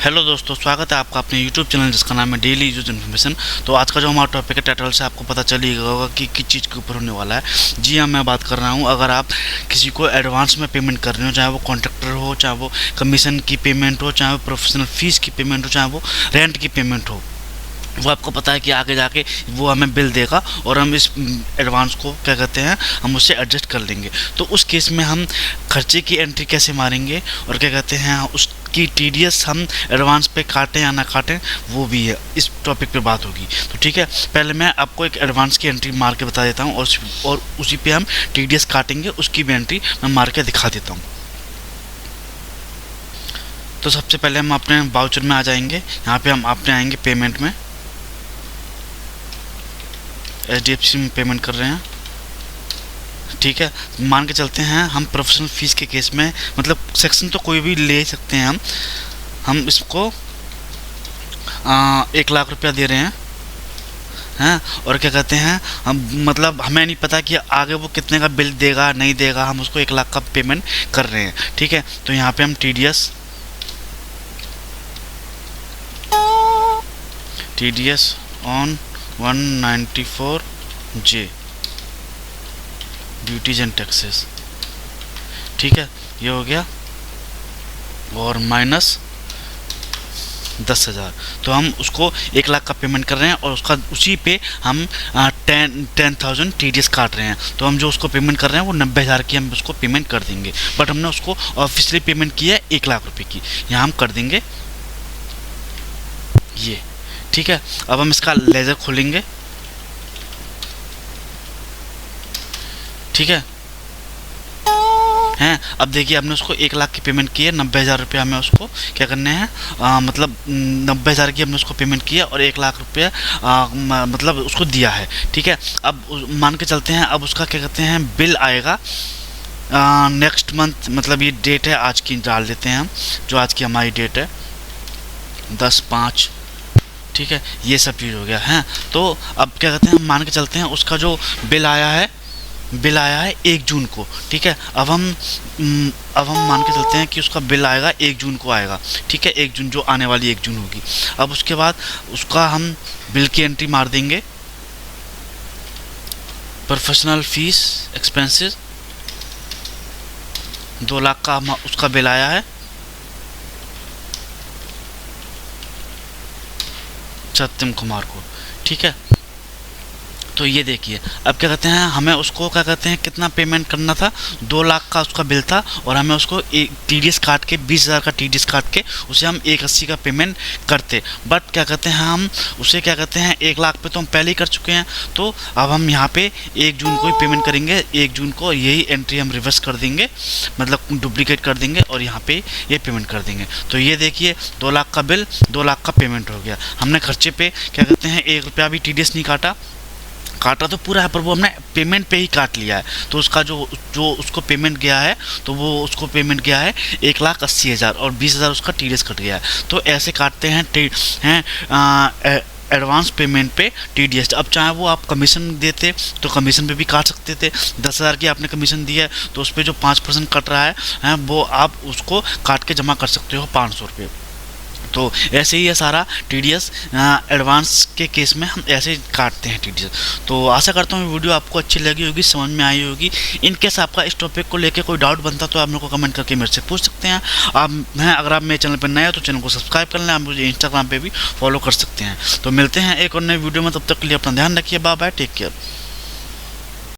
Hello दोस्तों, स्वागत है आपका अपने यूट्यूब चैनल जिसका नाम है डेली यूज इन्फॉर्मेशन। तो आज का जो हमारा टॉपिक है, टाइटल से आपको पता चल ही गया होगा कि किस चीज़ के ऊपर होने वाला है। जी हाँ, मैं बात कर रहा हूँ, अगर आप किसी को एडवांस में पेमेंट कर रहे हो, चाहे वो कॉन्ट्रैक्टर हो, चाहे वो कमीशन की पेमेंट हो, चाहे वो प्रोफेशनल फीस की पेमेंट हो, चाहे वो रेंट की पेमेंट हो, वो आपको पता है कि आगे जाके वो हमें बिल देगा और हम इस एडवांस को क्या कहते हैं, हम उससे एडजस्ट कर लेंगे। तो उस केस में हम खर्चे की एंट्री कैसे मारेंगे और क्या कहते हैं उसकी टीडीएस हम एडवांस पे काटें या ना काटें, वो भी है इस टॉपिक पे बात होगी। तो ठीक है, पहले मैं आपको एक एडवांस की एंट्री मार के बता देता हूँ और उसी पे हम टीडीएस काटेंगे, उसकी भी एंट्री मैं मार के दिखा देता हूँ। तो सबसे पहले हम अपने वाउचर में आ जाएंगे। यहाँ पे हम अपने आएंगे पेमेंट में, HDFC में पेमेंट कर रहे हैं। ठीक है, मान के चलते हैं हम प्रोफेशनल फ़ीस के केस में, मतलब सेक्शन तो कोई भी ले सकते हैं हम इसको 1 लाख रुपया दे रहे हैं और क्या कहते हैं हम, मतलब हमें नहीं पता कि आगे वो कितने का बिल देगा नहीं देगा, हम उसको 1 लाख का पेमेंट कर रहे हैं। ठीक है, तो यहाँ पे हम TDS on 194J duties and taxes. ठीक है, ये हो गया और माइनस 10,000। तो हम उसको 1 लाख का पेमेंट कर रहे हैं और उसका उसी पे हम 10,000 TDS काट रहे हैं। तो हम जो उसको पेमेंट कर रहे हैं वो 90,000 की हम उसको पेमेंट कर देंगे, बट हमने उसको ऑफिशियली पेमेंट की है 1 लाख रुपए की। यहाँ हम कर देंगे ये। ठीक है, अब हम इसका लेजर खोलेंगे। ठीक है हैं, अब देखिए हमने उसको 1 लाख की पेमेंट की है, 90,000 रुपये हमें उसको क्या करने हैं, मतलब 90,000 की हमने उसको पेमेंट किया और 1 लाख रुपये मतलब उसको दिया है। ठीक है, अब मान के चलते हैं, अब उसका क्या कहते हैं बिल आएगा नेक्स्ट मंथ, मतलब ये डेट है आज की, डाल देते हैं हम, जो आज की हमारी डेट है 10/5। ठीक है, ये सब चीज़ हो गया है। तो अब क्या कहते हैं, हम मान के चलते हैं उसका जो बिल आया है 1 जून को। ठीक है, अब हम मान के चलते हैं कि उसका बिल आएगा 1 जून को आएगा। ठीक है, 1 जून जो आने वाली 1 जून होगी। अब उसके बाद उसका हम बिल की एंट्री मार देंगे, प्रोफेशनल फीस एक्सपेंसेस 2 लाख का उसका बिल आया है सत्यम कुमार को। ठीक है, तो ये देखिए अब क्या कहते हैं, हमें उसको क्या कहते हैं कितना पेमेंट करना था, 2 लाख का उसका बिल था और हमें उसको एक TDS काट के 20,000 का TDS काट के उसे हम 180 का पेमेंट करते। बट क्या कहते हैं हम उसे क्या कहते हैं 1 लाख पे तो हम पहले ही कर चुके हैं। तो अब हम यहाँ पे 1 जून को ही पेमेंट करेंगे। 1 जून को यही एंट्री हम रिवर्स कर देंगे, मतलब डुप्लीकेट कर देंगे और यहाँ पे ये पेमेंट कर देंगे। तो ये देखिए 2 लाख का बिल, 2 लाख का पेमेंट हो गया। हमने खर्चे पे क्या कहते हैं 1 रुपया भी TDS नहीं काटा तो पूरा है, पर वो हमने पेमेंट पे ही काट लिया है। तो उसका जो उसको पेमेंट गया है, तो वो उसको पेमेंट गया है 1,80,000 और 20,000 उसका TDS कट गया है। तो ऐसे काटते हैं एडवांस पेमेंट पे TDS। अब चाहे वो आप कमीशन देते तो कमीशन पे भी काट सकते थे। 10,000 की आपने कमीशन दी है तो उस पर जो 5% कट रहा है वो आप उसको काट के जमा कर सकते हो 500 रुपये। तो ऐसे ही है सारा TDS एडवांस के केस में हम ऐसे काटते हैं TDS। तो आशा करता हूँ वीडियो आपको अच्छी लगी होगी, समझ में आई होगी। इन केस आपका इस टॉपिक को लेके कोई डाउट बनता तो आप मेरे को कमेंट करके मेरे से पूछ सकते हैं। अगर आप मेरे चैनल पर नए हो तो चैनल को सब्सक्राइब कर लें। आप मुझे इंस्टाग्राम पे भी फॉलो कर सकते हैं। तो मिलते हैं एक और नए वीडियो में, तब तक के लिए अपना ध्यान रखिए। Bye bye, take care.